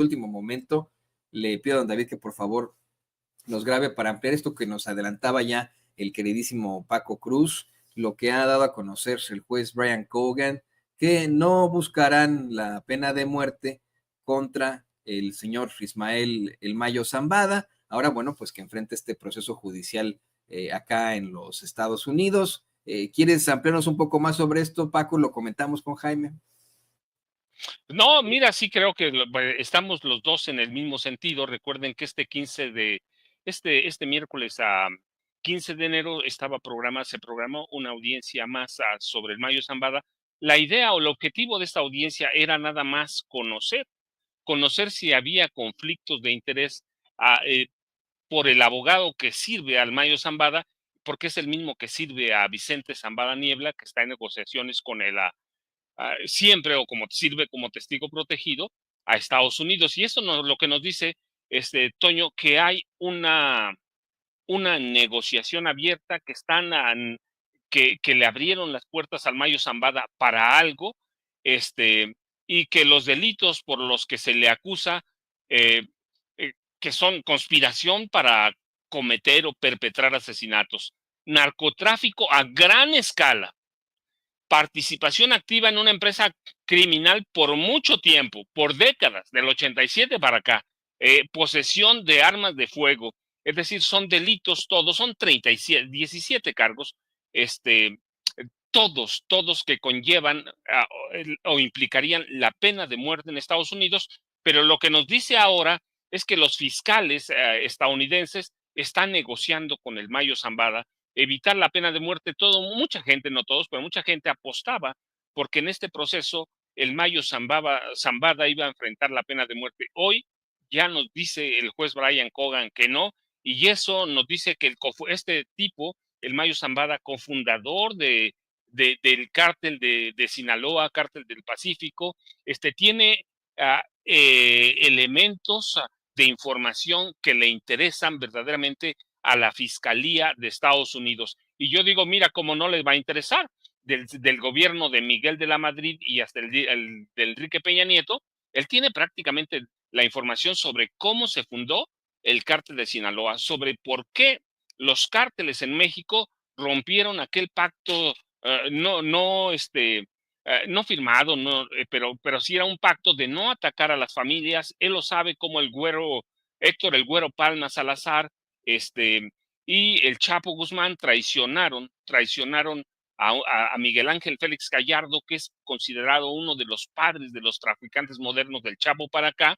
último momento. Le pido a don David que por favor nos grabe para ampliar esto que nos adelantaba ya el queridísimo Paco Cruz, lo que ha dado a conocer el juez Brian Cogan, que no buscarán la pena de muerte contra el señor Ismael El Mayo Zambada. Ahora, bueno, pues que enfrenta este proceso judicial acá en los Estados Unidos. ¿Quieres ampliarnos un poco más sobre esto, Paco? Lo comentamos con Jaime. No, mira, sí creo que estamos los dos en el mismo sentido. Recuerden que este miércoles a 15 de enero se programó una audiencia más sobre el Mayo Zambada. La idea o el objetivo de esta audiencia era nada más conocer si había conflictos de interés por el abogado que sirve al Mayo Zambada, porque es el mismo que sirve a Vicente Zambada Niebla, que está en negociaciones con el siempre o como sirve como testigo protegido a Estados Unidos. Y eso lo que nos dice, Toño, que hay una negociación abierta, que le abrieron las puertas al Mayo Zambada para algo, y que los delitos por los que se le acusa, eh, que son conspiración para cometer o perpetrar asesinatos, narcotráfico a gran escala, participación activa en una empresa criminal por mucho tiempo, por décadas, del 87 para acá, posesión de armas de fuego, es decir, son delitos todos, son 17 cargos, todos que conllevan o implicarían la pena de muerte en Estados Unidos, pero lo que nos dice ahora es que los fiscales estadounidenses están negociando con el Mayo Zambada evitar la pena de muerte. Mucha gente, no todos, pero mucha gente apostaba porque en este proceso el Mayo Zambada iba a enfrentar la pena de muerte. Hoy ya nos dice el juez Brian Cogan que no, y eso nos dice que este tipo, el Mayo Zambada, cofundador del cártel de Sinaloa, cártel del Pacífico, tiene elementos de información que le interesan verdaderamente a la Fiscalía de Estados Unidos. Y yo digo, mira, cómo no les va a interesar del gobierno de Miguel de la Madrid y hasta el de Enrique Peña Nieto. Él tiene prácticamente la información sobre cómo se fundó el cártel de Sinaloa, sobre por qué los cárteles en México rompieron aquel pacto, no firmado, pero sí era un pacto de no atacar a las familias. Él lo sabe, como Héctor el Güero Palma Salazar, y el Chapo Guzmán traicionaron a Miguel Ángel Félix Gallardo, que es considerado uno de los padres de los traficantes modernos del Chapo para acá,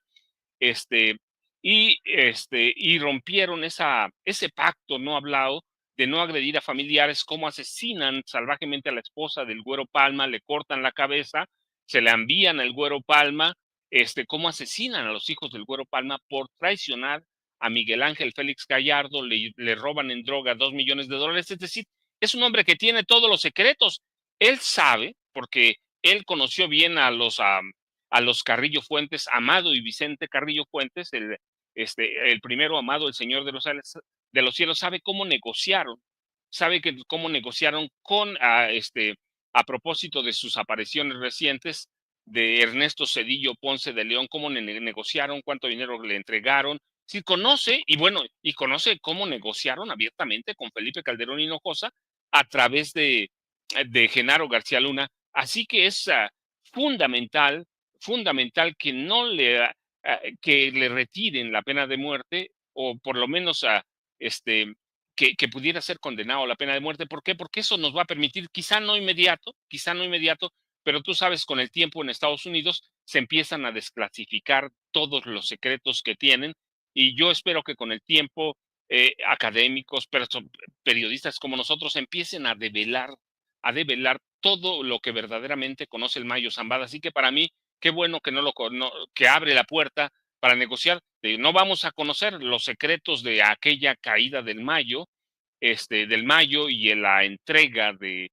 y rompieron ese pacto no hablado de no agredir a familiares. Cómo asesinan salvajemente a la esposa del Güero Palma, le cortan la cabeza, se la envían al Güero Palma, cómo asesinan a los hijos del Güero Palma por traicionar a Miguel Ángel Félix Gallardo, le roban en droga $2 millones. Es decir, es un hombre que tiene todos los secretos. Él sabe, porque él conoció bien a los Carrillo Fuentes, Amado y Vicente Carrillo Fuentes, el primero Amado, el señor de los cielos, sabe cómo negociaron, cómo negociaron a propósito de sus apariciones recientes, de Ernesto Zedillo Ponce de León, cómo negociaron, cuánto dinero le entregaron. Sí, conoce cómo negociaron abiertamente con Felipe Calderón Hinojosa a través de Genaro García Luna. Así que es fundamental que no que le retiren la pena de muerte, o por lo menos que pudiera ser condenado a la pena de muerte. ¿Por qué? Porque eso nos va a permitir, quizá no inmediato, pero tú sabes, con el tiempo en Estados Unidos se empiezan a desclasificar todos los secretos que tienen, y yo espero que con el tiempo académicos, periodistas como nosotros empiecen a develar todo lo que verdaderamente conoce el Mayo Zambada. Así que para mí, qué bueno que que abre la puerta para negociar. No vamos a conocer los secretos de aquella caída del Mayo, y en la entrega de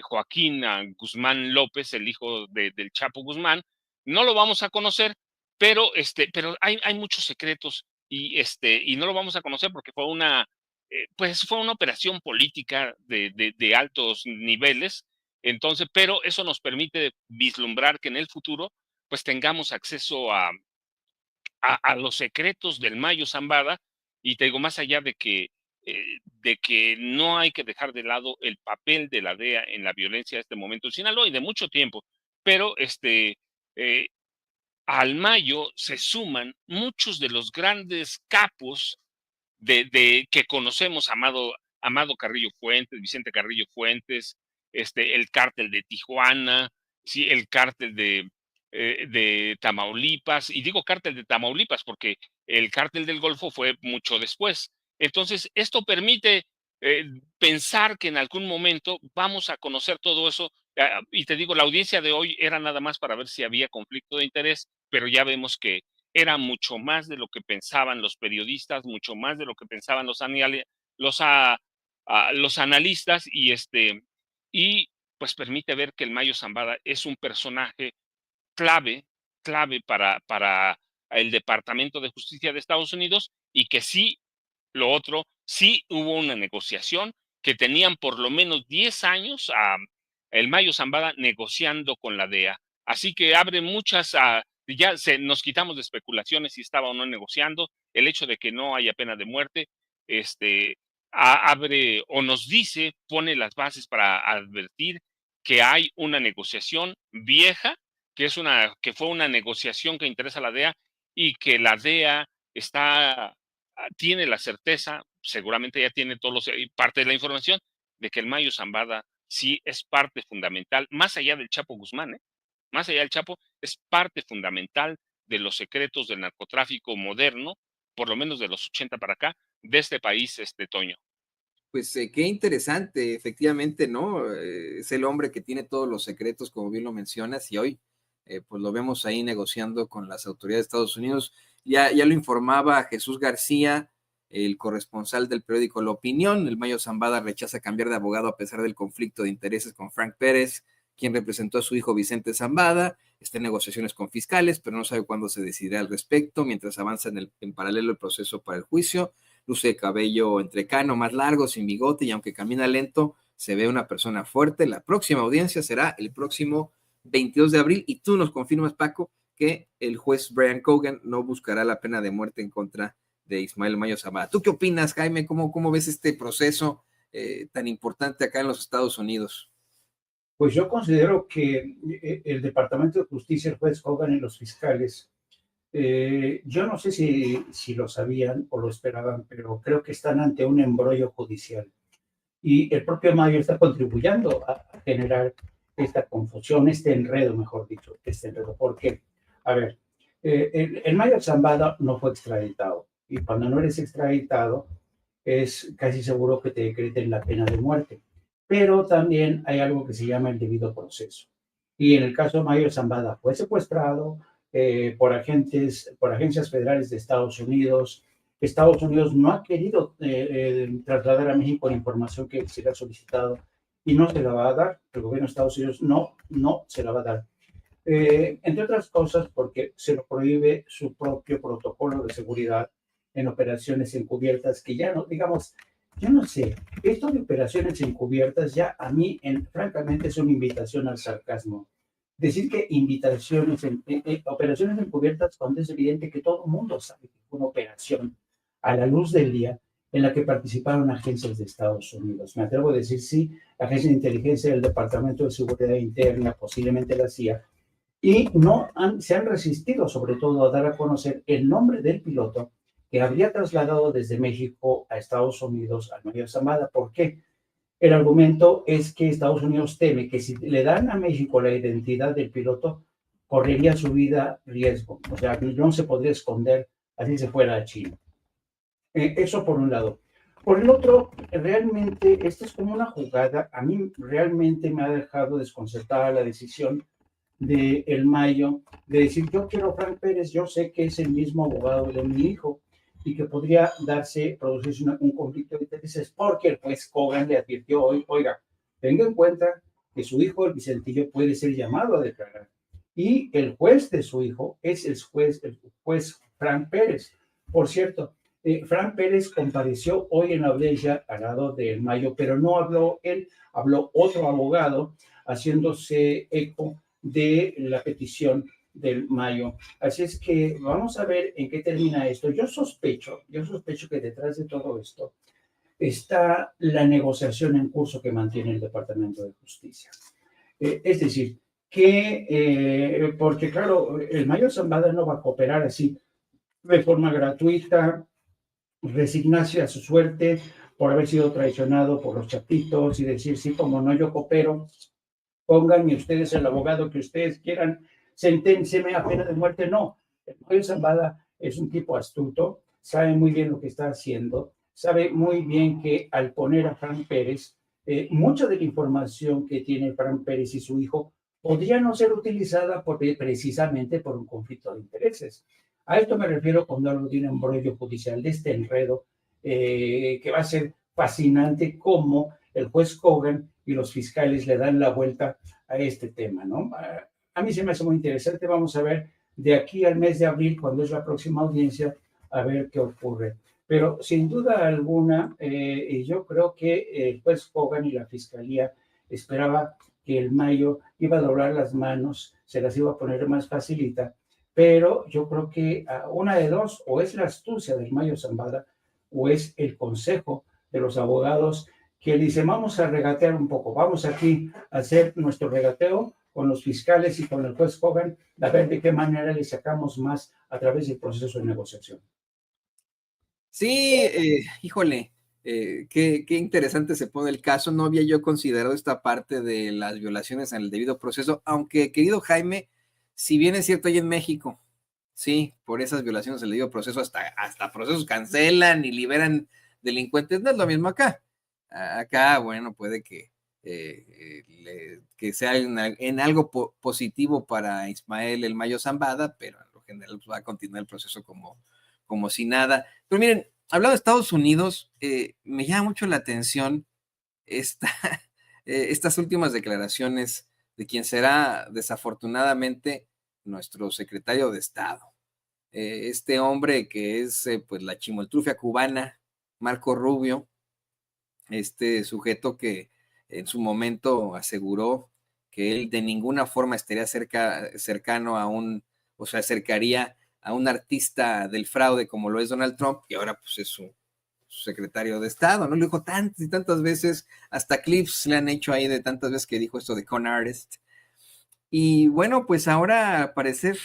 Joaquín Guzmán López, el hijo del Chapo Guzmán. No lo vamos a conocer, pero hay muchos secretos, y no lo vamos a conocer porque pues fue una operación política de altos niveles. Entonces, pero eso nos permite vislumbrar que en el futuro pues tengamos acceso a los secretos del Mayo Zambada, y te digo, más allá de que no hay que dejar de lado el papel de la DEA en la violencia de este momento en Sinaloa y de mucho tiempo, pero eh, al Mayo se suman muchos de los grandes capos que conocemos, Amado Carrillo Fuentes, Vicente Carrillo Fuentes, el cártel de Tijuana, sí, el cártel de Tamaulipas, y digo cártel de Tamaulipas porque el cártel del Golfo fue mucho después. Entonces, esto permite eh, pensar que en algún momento vamos a conocer todo eso. Y te digo, la audiencia de hoy era nada más para ver si había conflicto de interés, pero ya vemos que era mucho más de lo que pensaban los periodistas, mucho más de lo que pensaban los, los analistas, y pues permite ver que el Mayo Zambada es un personaje clave, clave para el Departamento de Justicia de Estados Unidos, y que sí, lo otro, sí hubo una negociación, que tenían por lo menos 10 años a el Mayo Zambada negociando con la DEA. Así que abre muchas, nos quitamos de especulaciones si estaba o no negociando. El hecho de que no haya pena de muerte, este, abre o nos dice, pone las bases para advertir que hay una negociación vieja, que fue una negociación que interesa a la DEA, y que la DEA tiene la certeza, seguramente ya tiene parte de la información, de que el Mayo Zambada sí es parte fundamental, más allá del Chapo Guzmán, más allá del Chapo, es parte fundamental de los secretos del narcotráfico moderno, por lo menos de los 80 para acá, de este país, Toño. Pues qué interesante, efectivamente, ¿no? Es el hombre que tiene todos los secretos, como bien lo mencionas, y hoy pues lo vemos ahí negociando con las autoridades de Estados Unidos. Ya lo informaba Jesús García, el corresponsal del periódico La Opinión. El Mayo Zambada rechaza cambiar de abogado a pesar del conflicto de intereses con Frank Pérez, quien representó a su hijo Vicente Zambada. Está en negociaciones con fiscales, pero no sabe cuándo se decidirá al respecto, mientras avanza en paralelo el proceso para el juicio. Luce de cabello entrecano, más largo, sin bigote, y aunque camina lento, se ve una persona fuerte. La próxima audiencia será el próximo 22 de abril, y tú nos confirmas, Paco, que el juez Brian Cogan no buscará la pena de muerte en contra de Ismael Mayo Zambada. ¿Tú qué opinas, Jaime? ¿Cómo ves este proceso tan importante acá en los Estados Unidos? Pues yo considero que el Departamento de Justicia, el juez Hogan y los fiscales, yo no sé si lo sabían o lo esperaban, pero creo que están ante un embrollo judicial. Y el propio Mayo está contribuyendo a generar esta confusión, este enredo, mejor dicho, este enredo. ¿Por qué? A ver, el Mayo Zambada no fue extraditado. Y cuando no eres extraditado, es casi seguro que te decreten la pena de muerte. Pero también hay algo que se llama el debido proceso. Y en el caso de Mayo Zambada fue secuestrado por agencias federales de Estados Unidos. Estados Unidos no ha querido trasladar a México la información que se le ha solicitado y no se la va a dar. El gobierno de Estados Unidos no se la va a dar. Entre otras cosas porque se lo prohíbe su propio protocolo de seguridad en operaciones encubiertas, que ya no, digamos, yo no sé, esto de operaciones encubiertas ya a mí, francamente, es una invitación al sarcasmo. Decir que operaciones encubiertas cuando es evidente que todo el mundo sabe que fue una operación a la luz del día en la que participaron agencias de Estados Unidos. Me atrevo a decir sí, la Agencia de Inteligencia del Departamento de Seguridad Interna, posiblemente la CIA, y se han resistido sobre todo a dar a conocer el nombre del piloto que habría trasladado desde México a Estados Unidos al Mayo Zambada. ¿Por qué? El argumento es que Estados Unidos teme que si le dan a México la identidad del piloto, correría su vida riesgo. O sea, no se podría esconder así se fuera a China. Eso por un lado. Por el otro, realmente, esta es como una jugada. A mí realmente me ha dejado desconcertada la decisión de El Mayo de decir, yo quiero a Frank Pérez, yo sé que es el mismo abogado de mi hijo y que podría producirse un conflicto de intereses, porque el juez Cogan le advirtió hoy, oiga, tenga en cuenta que su hijo, el Vicentillo, puede ser llamado a declarar. Y el juez de su hijo es el juez Frank Pérez. Por cierto, Frank Pérez compareció hoy en la audiencia al lado del Mayo, pero no habló él, habló otro abogado haciéndose eco de la petición del Mayo. Así es que vamos a ver en qué termina esto. Yo sospecho que detrás de todo esto está la negociación en curso que mantiene el Departamento de Justicia. Es decir, porque claro, el Mayo Zambada no va a cooperar así de forma gratuita, resignarse a su suerte por haber sido traicionado por los chapitos y decir, sí, como no, yo coopero, pónganme ustedes el abogado que ustedes quieran, senténceme a pena de muerte. No, el Mayo Zambada es un tipo astuto, sabe muy bien lo que está haciendo, sabe muy bien que al poner a Frank Pérez, mucha de la información que tiene Frank Pérez y su hijo podría no ser utilizada precisamente por un conflicto de intereses. A esto me refiero cuando hablo de un embrollo judicial, de este enredo que va a ser fascinante, como el juez Kogan y los fiscales le dan la vuelta a este tema, ¿no? A mí se me hace muy interesante. Vamos a ver de aquí al mes de abril, cuando es la próxima audiencia, a ver qué ocurre. Pero sin duda alguna, yo creo que el juez Kogan y la fiscalía esperaba que el Mayo iba a doblar las manos, se las iba a poner más facilita, pero yo creo que una de dos, o es la astucia del Mayo Zambada, o es el consejo de los abogados que dicen, vamos a regatear un poco, vamos aquí a hacer nuestro regateo con los fiscales y con el juez Kogan, a ver de qué manera le sacamos más a través del proceso de negociación. Sí, híjole, qué interesante se pone el caso. No había yo considerado esta parte de las violaciones en el debido proceso, aunque, querido Jaime, si bien es cierto, ahí en México, sí, por esas violaciones en el debido proceso, hasta procesos cancelan y liberan delincuentes, no es lo mismo acá. Acá, bueno, puede que, que sea en algo positivo para Ismael el Mayo Zambada, pero en lo general pues, va a continuar el proceso como si nada. Pero miren, hablando de Estados Unidos, me llama mucho la atención estas últimas declaraciones de quien será desafortunadamente nuestro secretario de Estado. Este hombre que es pues la chimoltrufia cubana, Marco Rubio, este sujeto que en su momento aseguró que él de ninguna forma estaría cercano a o se acercaría a un artista del fraude como lo es Donald Trump, y ahora pues es su secretario de Estado, ¿no? Lo dijo tantas y tantas veces, hasta clips le han hecho ahí de tantas veces que dijo esto de con artist. Y bueno, pues ahora al parecer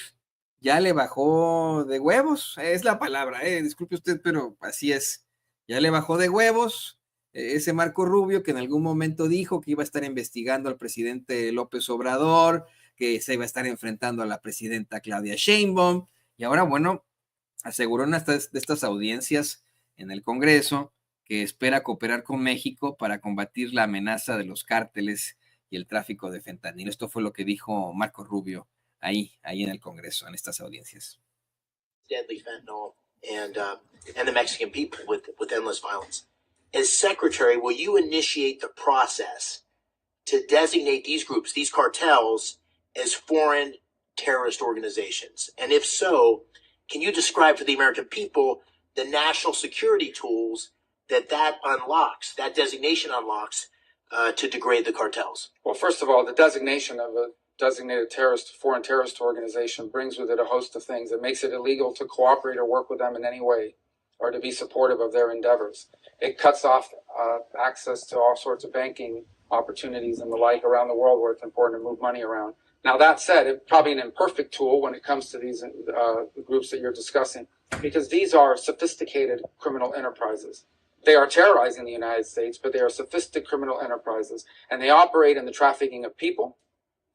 ya le bajó de huevos, es la palabra, disculpe usted, pero así es, ya le bajó de huevos ese Marco Rubio que en algún momento dijo que iba a estar investigando al presidente López Obrador, que se iba a estar enfrentando a la presidenta Claudia Sheinbaum, y ahora, bueno, aseguró en estas audiencias en el Congreso que espera cooperar con México para combatir la amenaza de los cárteles y el tráfico de fentanilo. Esto fue lo que dijo Marco Rubio ahí en el Congreso, en estas audiencias. Deadly fentanyl and the Mexican people with endless violence. As secretary, will you initiate the process to designate these groups, these cartels, as foreign terrorist organizations? And if so, can you describe for the American people the national security tools that unlocks, that designation unlocks, to degrade the cartels? Well, first of all, the designation of a designated foreign terrorist organization brings with it a host of things. It makes it illegal to cooperate or work with them in any way or to be supportive of their endeavors. It cuts off access to all sorts of banking opportunities and the like around the world where it's important to move money around. Now, that said, it's probably an imperfect tool when it comes to these groups that you're discussing, because these are sophisticated criminal enterprises. They are terrorizing the United States, but they are sophisticated criminal enterprises, and they operate in the trafficking of people,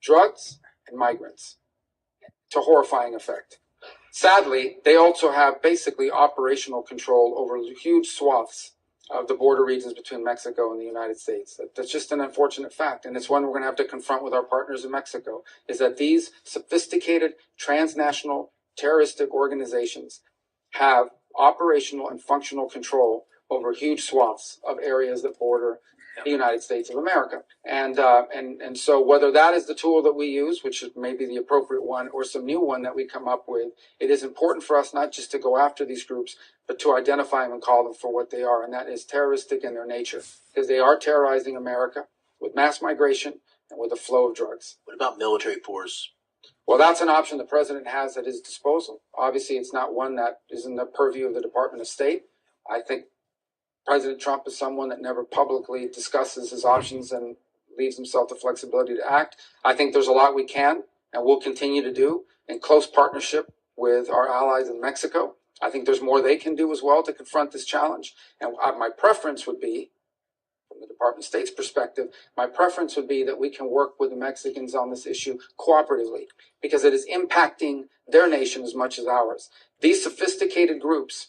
drugs, and migrants to horrifying effect. Sadly, they also have basically operational control over huge swaths of the border regions between Mexico and the United States. That's just an unfortunate fact, and it's one we're going to have to confront with our partners in Mexico, is that these sophisticated transnational terroristic organizations have operational and functional control over huge swaths of areas that border the United States of America. And so whether that is the tool that we use, which is maybe the appropriate one, or some new one that we come up with, it is important for us not just to go after these groups, but to identify them and call them for what they are, and that is terroristic in their nature, because they are terrorizing America with mass migration and with a flow of drugs. What about military force? Well, that's an option the president has at his disposal. Obviously, it's not one that is in the purview of the Department of State. I think President Trump is someone that never publicly discusses his options and leaves himself the flexibility to act. I think there's a lot we can and will continue to do in close partnership with our allies in Mexico. I think there's more they can do as well to confront this challenge. And my preference would be, from the Department of State's perspective, my preference would be that we can work with the Mexicans on this issue cooperatively, because it is impacting their nation as much as ours. These sophisticated groups,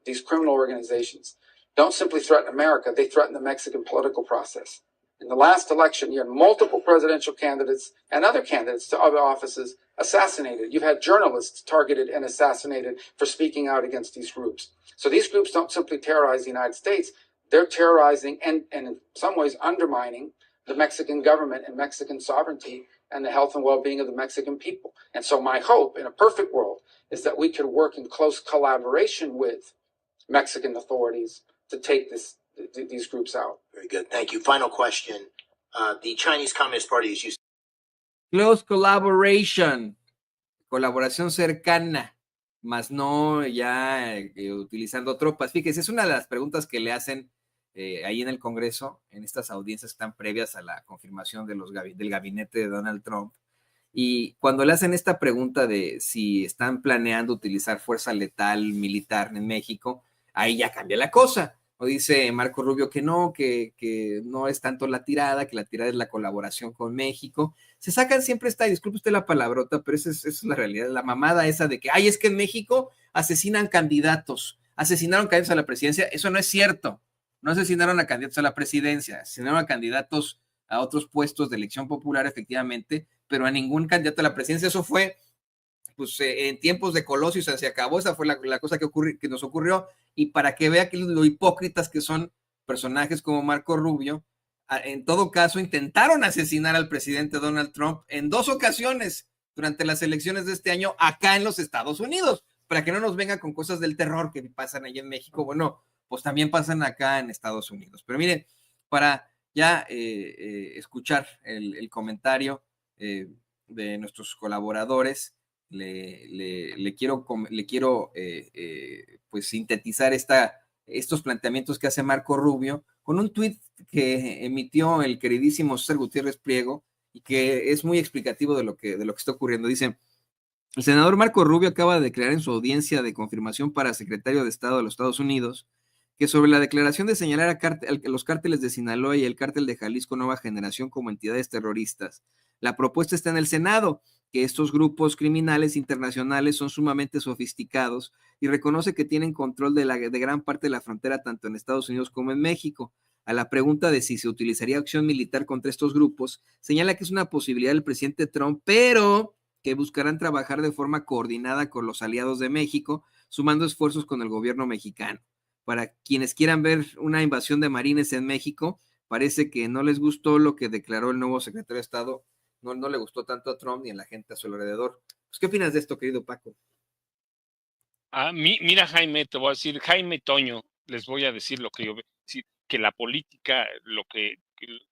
these criminal organizations, don't simply threaten America, they threaten the Mexican political process. In the last election, you had multiple presidential candidates and other candidates to other offices assassinated. You've had journalists targeted and assassinated for speaking out against these groups. So these groups don't simply terrorize the United States, they're terrorizing and in some ways undermining the Mexican government and Mexican sovereignty and the health and well-being of the Mexican people. And so my hope in a perfect world is that we could work in close collaboration with Mexican authorities to take these groups out. Very good. Thank you. Final question. The Chinese Communist Party is used. Close collaboration, colaboración cercana, más no ya utilizando tropas. Fíjese, es una de las preguntas que le hacen ahí en el Congreso, en estas audiencias que están previas a la confirmación de del gabinete de Donald Trump. Y cuando le hacen esta pregunta de si están planeando utilizar fuerza letal militar en México, ahí ya cambia la cosa. O dice Marco Rubio que no es tanto la tirada, que la tirada es la colaboración con México. Se sacan siempre disculpe usted la palabrota, pero esa es la realidad, la mamada esa de que, es que en México asesinaron candidatos a la presidencia. Eso no es cierto. No asesinaron a candidatos a la presidencia, asesinaron a candidatos a otros puestos de elección popular, efectivamente, pero a ningún candidato a la presidencia. Eso fue pues en tiempos de Colosio se acabó. Esa fue la cosa que nos ocurrió. Y para que vea que lo hipócritas que son personajes como Marco Rubio, en todo caso intentaron asesinar al presidente Donald Trump en 2 ocasiones durante las elecciones de este año acá en los Estados Unidos, para que no nos venga con cosas del terror que pasan allá en México. Bueno, pues también pasan acá en Estados Unidos. Pero miren, para ya escuchar el comentario de nuestros colaboradores, le quiero pues sintetizar estos planteamientos que hace Marco Rubio con un tuit que emitió el queridísimo César Gutiérrez Priego y que es muy explicativo de lo que está ocurriendo. Dice: el senador Marco Rubio acaba de declarar en su audiencia de confirmación para secretario de Estado de los Estados Unidos que sobre la declaración de señalar a los cárteles de Sinaloa y el cártel de Jalisco Nueva Generación como entidades terroristas, la propuesta está en el Senado, que estos grupos criminales internacionales son sumamente sofisticados y reconoce que tienen control de gran parte de la frontera tanto en Estados Unidos como en México. A la pregunta de si se utilizaría acción militar contra estos grupos, señala que es una posibilidad del presidente Trump, pero que buscarán trabajar de forma coordinada con los aliados de México, sumando esfuerzos con el gobierno mexicano. Para quienes quieran ver una invasión de marines en México, parece que no les gustó lo que declaró el nuevo secretario de Estado. No le gustó tanto a Trump ni a la gente a su alrededor. Pues, ¿qué opinas de esto, querido Paco? Mira, Jaime, te voy a decir, Jaime Toño, les voy a decir lo que yo veo, que la política,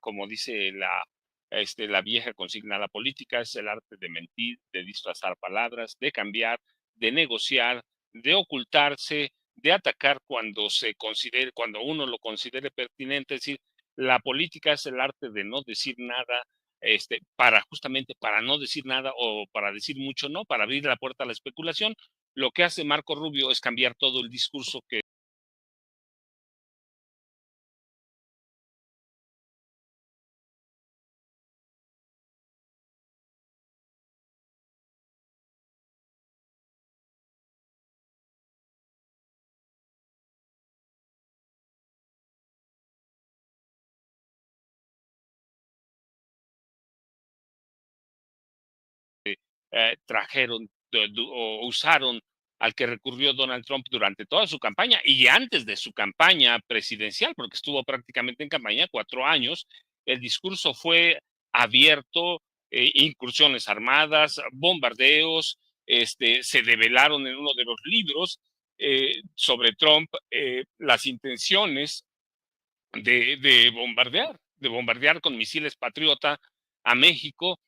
como dice la vieja consigna, la política es el arte de mentir, de disfrazar palabras, de cambiar, de negociar, de ocultarse, de atacar cuando uno lo considere pertinente. Es decir, la política es el arte de no decir nada, justamente para no decir nada o para decir mucho no, para abrir la puerta a la especulación. Lo que hace Marco Rubio es cambiar todo el discurso que trajeron o usaron al que recurrió Donald Trump durante toda su campaña y antes de su campaña presidencial, porque estuvo prácticamente en campaña 4 años. El discurso fue abierto, incursiones armadas, bombardeos, se develaron en uno de los libros sobre Trump las intenciones de bombardear con misiles Patriota a México.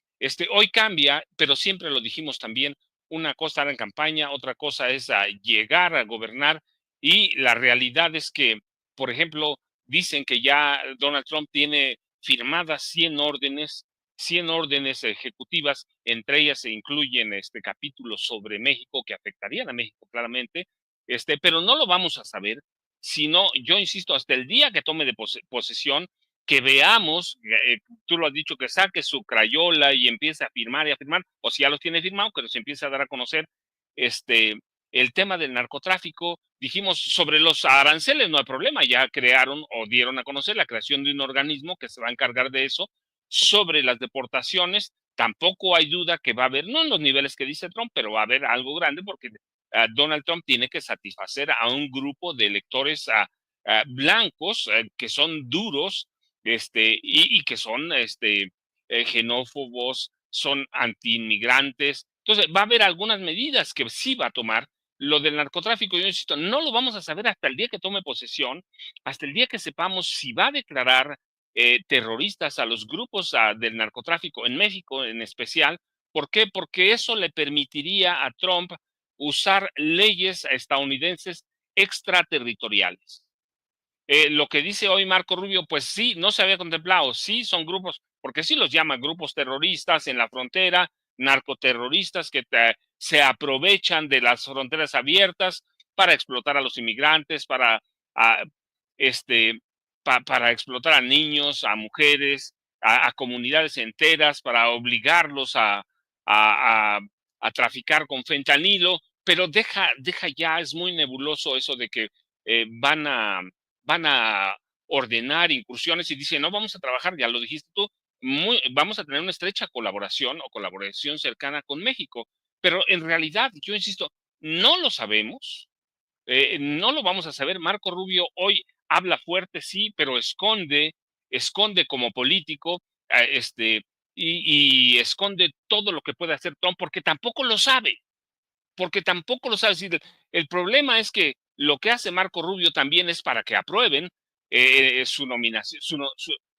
Hoy cambia, pero siempre lo dijimos también, una cosa era en campaña, otra cosa es llegar a gobernar, y la realidad es que, por ejemplo, dicen que ya Donald Trump tiene firmadas 100 órdenes ejecutivas, entre ellas se incluyen capítulos sobre México que afectarían a México claramente, pero no lo vamos a saber, sino, yo insisto, hasta el día que tome de posesión, que veamos, tú lo has dicho, que saque su crayola y empiece a firmar y a firmar, o si ya los tiene firmado, que los empiece a dar a conocer, el tema del narcotráfico. Dijimos, sobre los aranceles no hay problema, ya crearon o dieron a conocer la creación de un organismo que se va a encargar de eso. Sobre las deportaciones, tampoco hay duda que va a haber, no en los niveles que dice Trump, pero va a haber algo grande, porque Donald Trump tiene que satisfacer a un grupo de electores blancos que son duros, y que son xenófobos, son antiinmigrantes. Entonces, va a haber algunas medidas que sí va a tomar. Lo del narcotráfico, yo insisto, no lo vamos a saber hasta el día que tome posesión, hasta el día que sepamos si va a declarar terroristas a los grupos del narcotráfico en México en especial. ¿Por qué? Porque eso le permitiría a Trump usar leyes estadounidenses extraterritoriales. Lo que dice hoy Marco Rubio, pues sí, no se había contemplado, sí son grupos, porque sí los llaman grupos terroristas en la frontera, narcoterroristas que se aprovechan de las fronteras abiertas para explotar a los inmigrantes, a, este, para explotar a niños, a mujeres, a comunidades enteras, para obligarlos a, a traficar con fentanilo, pero deja ya, es muy nebuloso eso de que van a ordenar incursiones y dicen, no, vamos a trabajar, ya lo dijiste tú, vamos a tener una estrecha colaboración o colaboración cercana con México, pero en realidad, yo insisto, no lo sabemos, no lo vamos a saber. Marco Rubio hoy habla fuerte, sí, pero esconde como político, y esconde todo lo que puede hacer Trump porque tampoco lo sabe, porque tampoco lo sabe. El problema es que lo que hace Marco Rubio también es para que aprueben su nominación,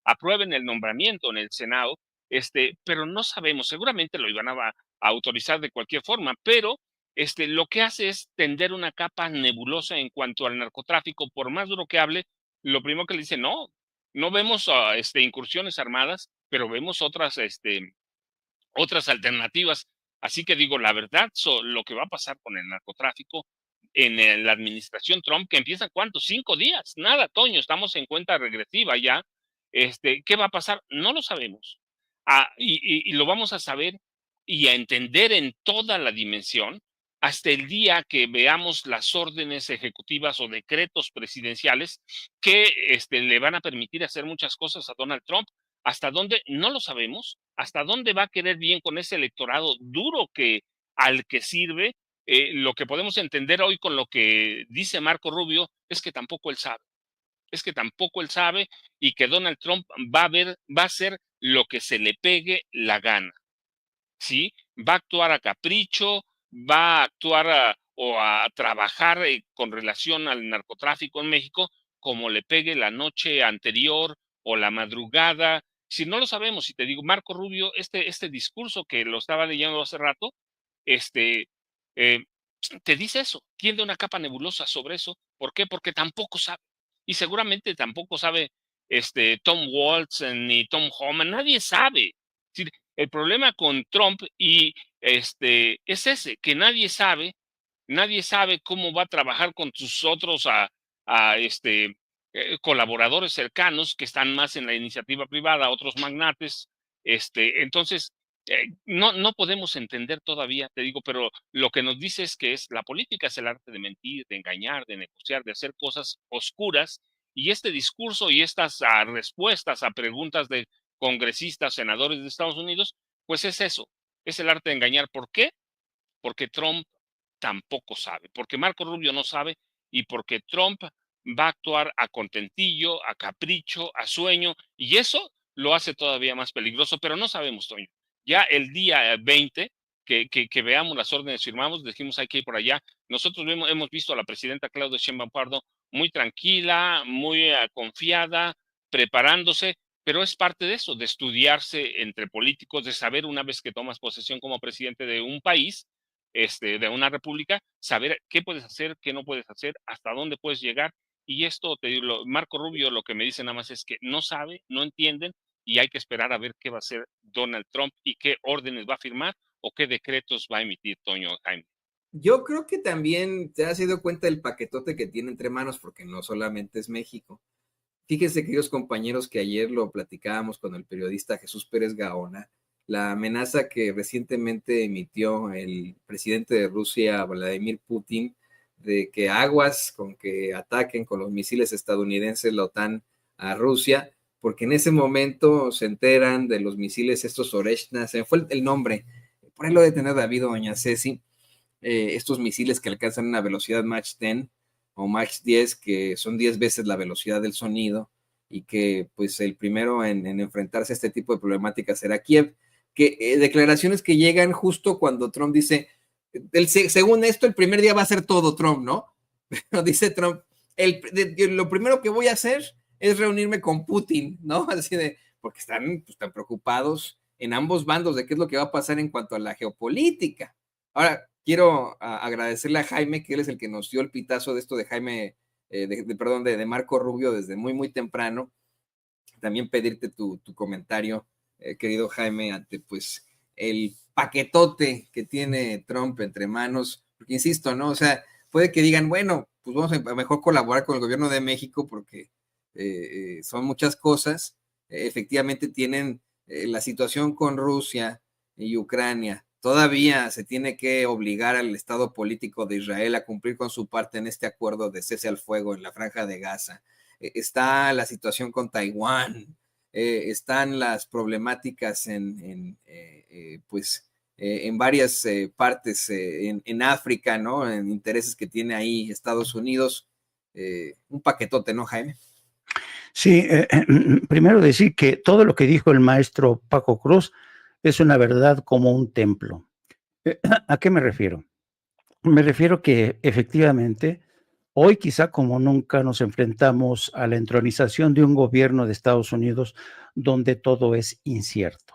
aprueben el nombramiento en el Senado, pero no sabemos, seguramente lo iban a autorizar de cualquier forma, pero lo que hace es tender una capa nebulosa en cuanto al narcotráfico. Por más duro que hable, lo primero que le dice, no, no vemos incursiones armadas, pero vemos otras alternativas. Así que digo, la verdad, lo que va a pasar con el narcotráfico en la administración Trump, que empieza, ¿cuántos? 5 días. Nada, Toño, estamos en cuenta regresiva ya. ¿Qué va a pasar? No lo sabemos. Y lo vamos a saber y a entender en toda la dimensión hasta el día que veamos las órdenes ejecutivas o decretos presidenciales que le van a permitir hacer muchas cosas a Donald Trump. ¿Hasta dónde? No lo sabemos. ¿Hasta dónde va a querer bien con ese electorado duro al que sirve? Lo que podemos entender hoy con lo que dice Marco Rubio es que tampoco él sabe. Es que tampoco él sabe, y que Donald Trump va a hacer lo que se le pegue la gana. ¿Sí? Va a actuar a capricho, va a actuar o a trabajar con relación al narcotráfico en México como le pegue la noche anterior o la madrugada. Si no lo sabemos, si te digo, Marco Rubio, este discurso que lo estaba leyendo hace rato, eh, te dice eso, tiende una capa nebulosa sobre eso. ¿Por qué? Porque tampoco sabe. Y seguramente tampoco sabe Tom Waltz ni Tom Homan, nadie sabe. Es decir, el problema con Trump es ese, que nadie sabe cómo va a trabajar con sus otros colaboradores cercanos que están más en la iniciativa privada, otros magnates. Entonces, no podemos entender todavía, te digo, pero lo que nos dice es que la política es el arte de mentir, de engañar, de negociar, de hacer cosas oscuras, y este discurso y estas respuestas a preguntas de congresistas, senadores de Estados Unidos, pues es eso, es el arte de engañar. ¿Por qué? Porque Trump tampoco sabe, porque Marco Rubio no sabe, y porque Trump va a actuar a contentillo, a capricho, a sueño, y eso lo hace todavía más peligroso, pero no sabemos, Toño. Ya el día 20, que veamos las órdenes, firmamos, dijimos hay que ir por allá. Nosotros hemos visto a la presidenta Claudia Sheinbaum Pardo muy tranquila, muy confiada, preparándose, pero es parte de eso, de estudiarse entre políticos, de saber una vez que tomas posesión como presidente de un país, de una república, saber qué puedes hacer, qué no puedes hacer, hasta dónde puedes llegar. Y esto, te digo, Marco Rubio lo que me dice nada más es que no sabe, no entienden y hay que esperar a ver qué va a hacer Donald Trump y qué órdenes va a firmar o qué decretos va a emitir Toño Jaime. Yo creo que también te has dado cuenta del paquetote que tiene entre manos, porque no solamente es México. Fíjense, queridos compañeros, que ayer lo platicábamos con el periodista Jesús Pérez Gaona, la amenaza que recientemente emitió el presidente de Rusia, Vladimir Putin, de que aguas con que ataquen con los misiles estadounidenses la OTAN a Rusia, porque en ese momento se enteran de los misiles estos Oreshna, se me fue el nombre, por ahí lo de tener David o doña Ceci, estos misiles que alcanzan una velocidad Mach 10 o Mach 10, que son 10 veces la velocidad del sonido, y que pues el primero en enfrentarse a este tipo de problemáticas será Kiev. Que declaraciones que llegan justo cuando Trump dice, según esto, el primer día va a ser todo Trump, ¿no? Pero dice Trump, lo primero que voy a hacer es reunirme con Putin, ¿no? Así de, porque están preocupados en ambos bandos de qué es lo que va a pasar en cuanto a la geopolítica. Ahora, quiero agradecerle a Jaime, que él es el que nos dio el pitazo de esto de Jaime, de Marco Rubio desde muy, muy temprano. También pedirte tu comentario, querido Jaime, ante pues el paquetote que tiene Trump entre manos, porque insisto, ¿no? O sea, puede que digan, bueno, pues vamos a mejor colaborar con el gobierno de México porque son muchas cosas. Efectivamente tienen la situación con Rusia y Ucrania. Todavía se tiene que obligar al Estado político de Israel a cumplir con su parte en este acuerdo de cese al fuego en la Franja de Gaza. Está la situación con Taiwán, están las problemáticas en varias partes en África, ¿no? En intereses que tiene ahí Estados Unidos. Un paquetote, ¿no, Jaime? Sí, primero decir que todo lo que dijo el maestro Paco Cruz es una verdad como un templo. ¿A qué me refiero? Me refiero que efectivamente hoy quizá como nunca nos enfrentamos a la entronización de un gobierno de Estados Unidos donde todo es incierto.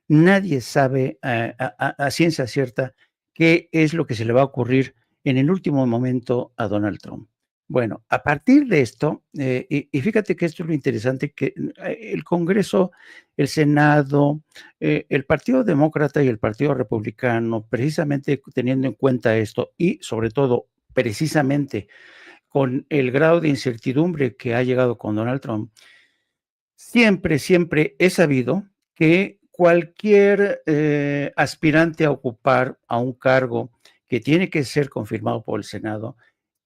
Nadie sabe a ciencia cierta qué es lo que se le va a ocurrir en el último momento a Donald Trump. Bueno, a partir de esto, y fíjate que esto es lo interesante, que el Congreso, el Senado, el Partido Demócrata y el Partido Republicano, precisamente teniendo en cuenta esto y sobre todo, precisamente con el grado de incertidumbre que ha llegado con Donald Trump, siempre he sabido que cualquier aspirante a ocupar a un cargo que tiene que ser confirmado por el Senado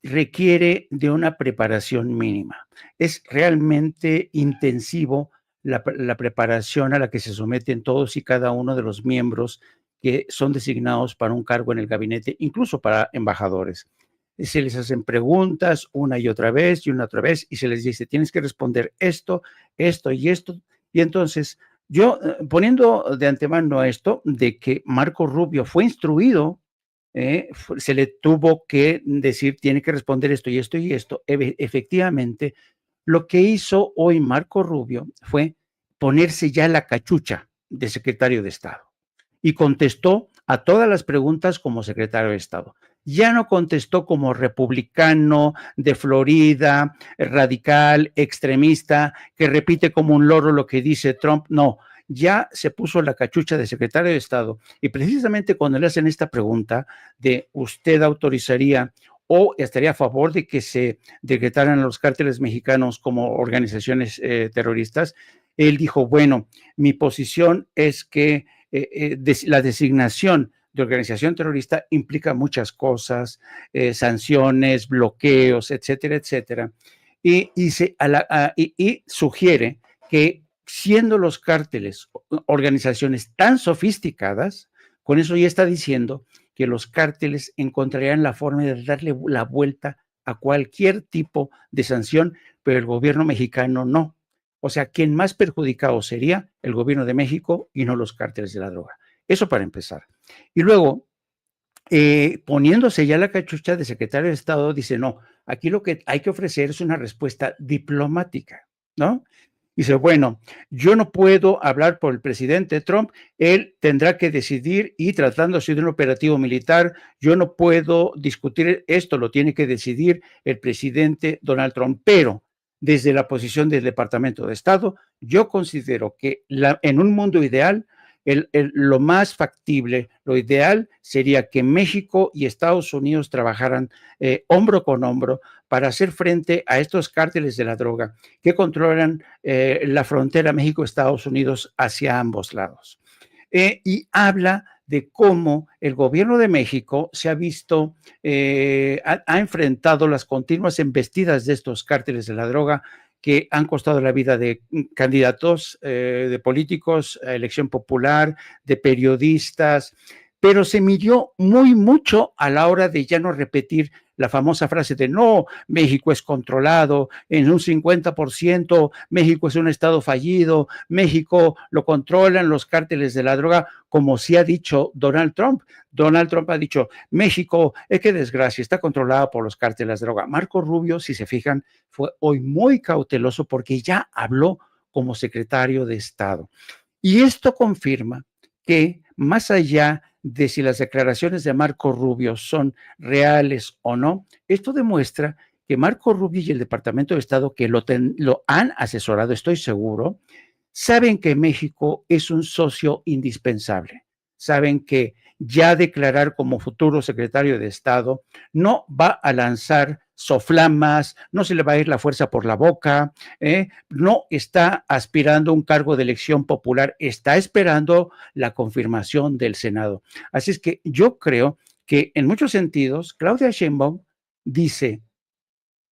requiere de una preparación mínima. Es realmente intensivo la preparación a la que se someten todos y cada uno de los miembros que son designados para un cargo en el gabinete, incluso para embajadores. Se les hacen preguntas una y otra vez y se les dice, tienes que responder esto, esto y esto. Y entonces, yo poniendo de antemano esto, de que Marco Rubio fue instruido, se le tuvo que decir, tiene que responder esto y esto y esto. Efectivamente, lo que hizo hoy Marco Rubio fue ponerse ya la cachucha de secretario de Estado y contestó a todas las preguntas como secretario de Estado. Ya no contestó como republicano de Florida, radical, extremista, que repite como un loro lo que dice Trump. No, ya se puso la cachucha de secretario de Estado. Y precisamente cuando le hacen esta pregunta de usted autorizaría o estaría a favor de que se decretaran los cárteles mexicanos como organizaciones terroristas, él dijo, bueno, mi posición es que la designación de organización terrorista implica muchas cosas, sanciones, bloqueos, etcétera, etcétera. Y sugiere que siendo los cárteles organizaciones tan sofisticadas, con eso ya está diciendo que los cárteles encontrarían la forma de darle la vuelta a cualquier tipo de sanción, pero el gobierno mexicano no. O sea, quien más perjudicado sería el gobierno de México y no los cárteles de la droga. Eso para empezar. Y luego, poniéndose ya la cachucha de secretario de Estado, dice, no, aquí lo que hay que ofrecer es una respuesta diplomática, ¿no? Dice, bueno, yo no puedo hablar por el presidente Trump, él tendrá que decidir y tratándose de un operativo militar, yo no puedo discutir esto, lo tiene que decidir el presidente Donald Trump, pero desde la posición del Departamento de Estado, yo considero que en un mundo ideal, lo más factible, lo ideal sería que México y Estados Unidos trabajaran hombro con hombro para hacer frente a estos cárteles de la droga que controlan la frontera México-Estados Unidos hacia ambos lados. Y habla de cómo el gobierno de México se ha visto, ha enfrentado las continuas embestidas de estos cárteles de la droga que han costado la vida de candidatos, de políticos a elección popular, de periodistas, pero se midió mucho a la hora de ya no repetir la famosa frase de no, México es controlado en un 50%, México es un estado fallido, México lo controlan los cárteles de la droga, como sí ha dicho Donald Trump. Donald Trump ha dicho, México, qué desgracia, está controlado por los cárteles de droga. Marco Rubio, si se fijan, fue hoy muy cauteloso porque ya habló como secretario de Estado. Y esto confirma que más allá de si las declaraciones de Marco Rubio son reales o no, esto demuestra que Marco Rubio y el Departamento de Estado, que lo han asesorado, estoy seguro, saben que México es un socio indispensable. Saben que ya declarar como futuro secretario de Estado no va a lanzar soflamas, no se le va a ir la fuerza por la boca, no está aspirando a un cargo de elección popular, está esperando la confirmación del Senado. Así es que yo creo que en muchos sentidos, Claudia Sheinbaum dice,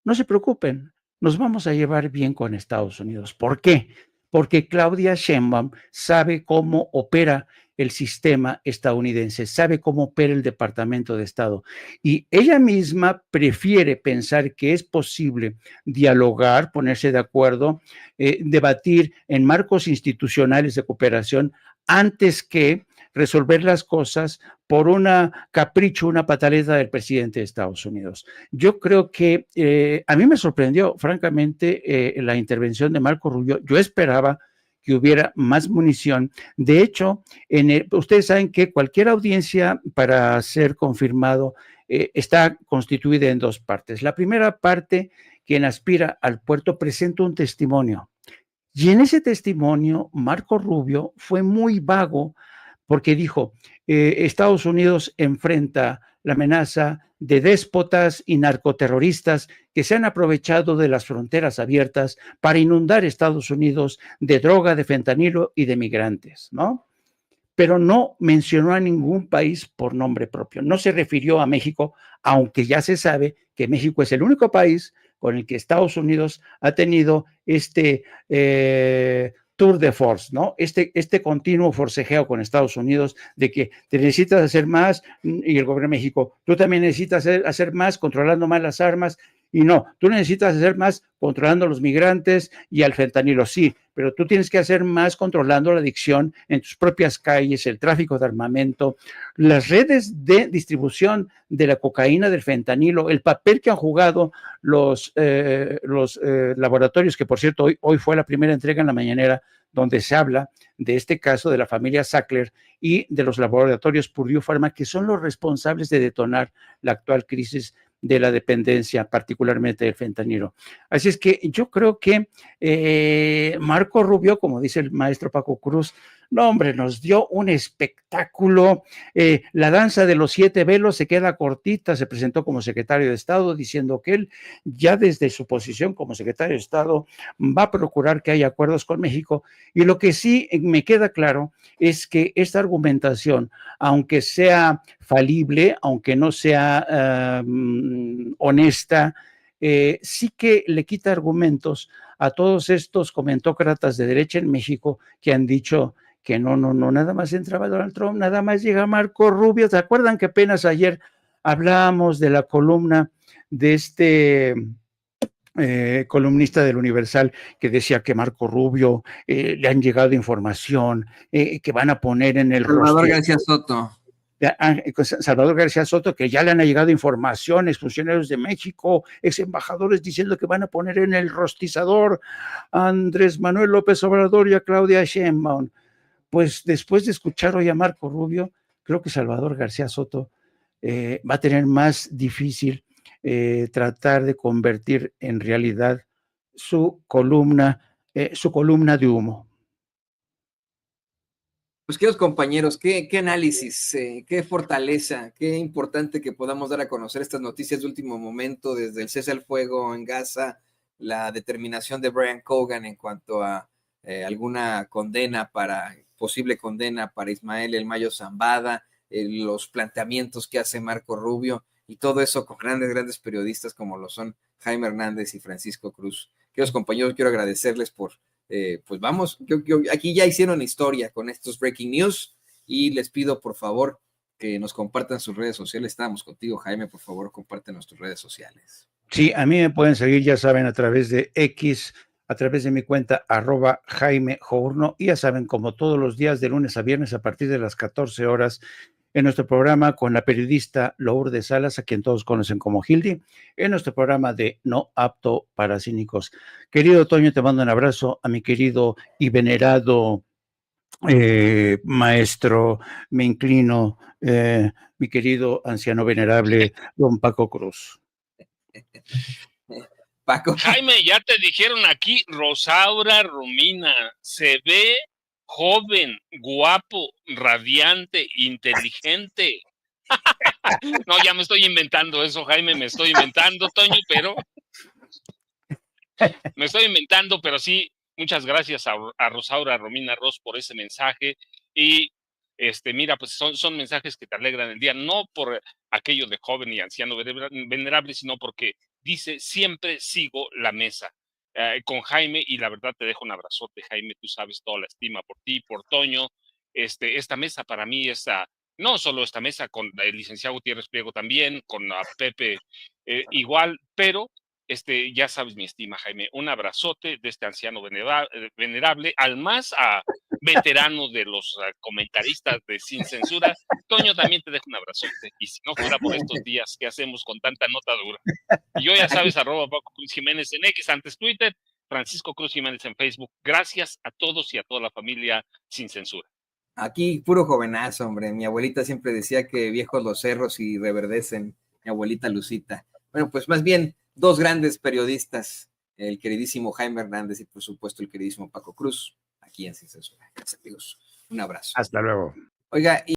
no se preocupen, nos vamos a llevar bien con Estados Unidos. ¿Por qué? Porque Claudia Sheinbaum sabe cómo opera el sistema estadounidense, sabe cómo opera el Departamento de Estado. Y ella misma prefiere pensar que es posible dialogar, ponerse de acuerdo, debatir en marcos institucionales de cooperación antes que resolver las cosas por una capricho, una pataleta del presidente de Estados Unidos. Yo creo que a mí me sorprendió, francamente, la intervención de Marco Rubio. Yo esperaba que hubiera más munición. De hecho, ustedes saben que cualquier audiencia para ser confirmado está constituida en dos partes. La primera parte, quien aspira al puerto presenta un testimonio. Y en ese testimonio, Marco Rubio fue muy vago porque dijo, Estados Unidos enfrenta la amenaza de déspotas y narcoterroristas que se han aprovechado de las fronteras abiertas para inundar Estados Unidos de droga, de fentanilo y de migrantes, ¿no? Pero no mencionó a ningún país por nombre propio. No se refirió a México, aunque ya se sabe que México es el único país con el que Estados Unidos ha tenido este tour de force, ¿no? Este continuo forcejeo con Estados Unidos de que te necesitas hacer más y el gobierno de México, tú también necesitas hacer más controlando más las armas y no, tú necesitas hacer más controlando a los migrantes y al fentanilo, sí, pero tú tienes que hacer más controlando la adicción en tus propias calles, el tráfico de armamento, las redes de distribución de la cocaína, del fentanilo, el papel que han jugado los laboratorios, que por cierto hoy fue la primera entrega en la mañanera, donde se habla de este caso de la familia Sackler y de los laboratorios Purdue Pharma, que son los responsables de detonar la actual crisis de la dependencia, particularmente del fentanilo. Así es que yo creo que Marco Rubio, como dice el maestro Paco Cruz, no, hombre, nos dio un espectáculo. La danza de los 7 velos se queda cortita. Se presentó como secretario de Estado diciendo que él, ya desde su posición como secretario de Estado, va a procurar que haya acuerdos con México. Y lo que sí me queda claro es que esta argumentación, aunque sea falible, aunque no sea honesta, sí que le quita argumentos a todos estos comentócratas de derecha en México que han dicho que no, nada más entraba Donald Trump, nada más llega Marco Rubio. ¿Se acuerdan que apenas ayer hablábamos de la columna de este columnista del Universal que decía que Marco Rubio le han llegado información que van a poner en el Salvador rostro? García Soto. Salvador García Soto, que ya le han llegado informaciones, funcionarios de México, ex embajadores diciendo que van a poner en el rostizador a Andrés Manuel López Obrador y a Claudia Sheinbaum. Pues después de escuchar hoy a Marco Rubio, creo que Salvador García Soto va a tener más difícil tratar de convertir en realidad su columna de humo. Pues queridos compañeros, qué análisis, qué fortaleza, qué importante que podamos dar a conocer estas noticias de último momento, desde el cese al fuego en Gaza, la determinación de Brian Cogan en cuanto a alguna posible condena para Ismael El Mayo Zambada, los planteamientos que hace Marco Rubio, y todo eso con grandes periodistas como lo son Jaime Hernández y Francisco Cruz. Queridos compañeros, quiero agradecerles por pues vamos, aquí ya hicieron historia con estos breaking news y les pido por favor que nos compartan sus redes sociales. Estábamos contigo, Jaime, por favor, compártenos tus redes sociales. Sí, a mí me pueden seguir, ya saben, a través de X, a través de mi cuenta @Jaime Journo, y ya saben, como todos los días de lunes a viernes a partir de las 14 horas, en nuestro programa con la periodista Lourdes Salas, a quien todos conocen como Hildy, en nuestro programa de No Apto para Cínicos. Querido Toño, te mando un abrazo, a mi querido y venerado maestro, me inclino, mi querido anciano venerable, don Paco Cruz. Paco. Jaime, ya te dijeron aquí, Rosaura Romina, se ve joven, guapo, radiante, inteligente. No, ya me estoy inventando eso, Jaime, me estoy inventando, Toño, pero sí, muchas gracias a Rosaura Romina Ross por ese mensaje. Y mira, pues son mensajes que te alegran el día, no por aquello de joven y anciano venerable, sino porque dice, siempre sigo la mesa con Jaime, y la verdad te dejo un abrazote, Jaime, tú sabes toda la estima por ti, por Toño. Esta mesa para mí es no solo esta mesa, con el licenciado Gutiérrez Priego también, con Pepe igual, pero ya sabes mi estima, Jaime, un abrazote de este anciano venerable, al más veterano de los comentaristas de Sin Censura. Toño, también te dejo un abrazote, y si no fuera por estos días, ¿qué hacemos con tanta nota dura? Y yo, ya sabes, @Paco Cruz Jiménez en X, antes Twitter, Francisco Cruz Jiménez en Facebook. Gracias a todos y a toda la familia Sin Censura. Aquí puro jovenazo, hombre. Mi abuelita siempre decía que viejos los cerros y reverdecen. Mi abuelita Lucita. Bueno, pues más bien dos grandes periodistas, el queridísimo Jaime Hernández y por supuesto el queridísimo Paco Cruz, aquí en Sin Censura. Gracias, amigos. Un abrazo. Hasta luego. Oiga,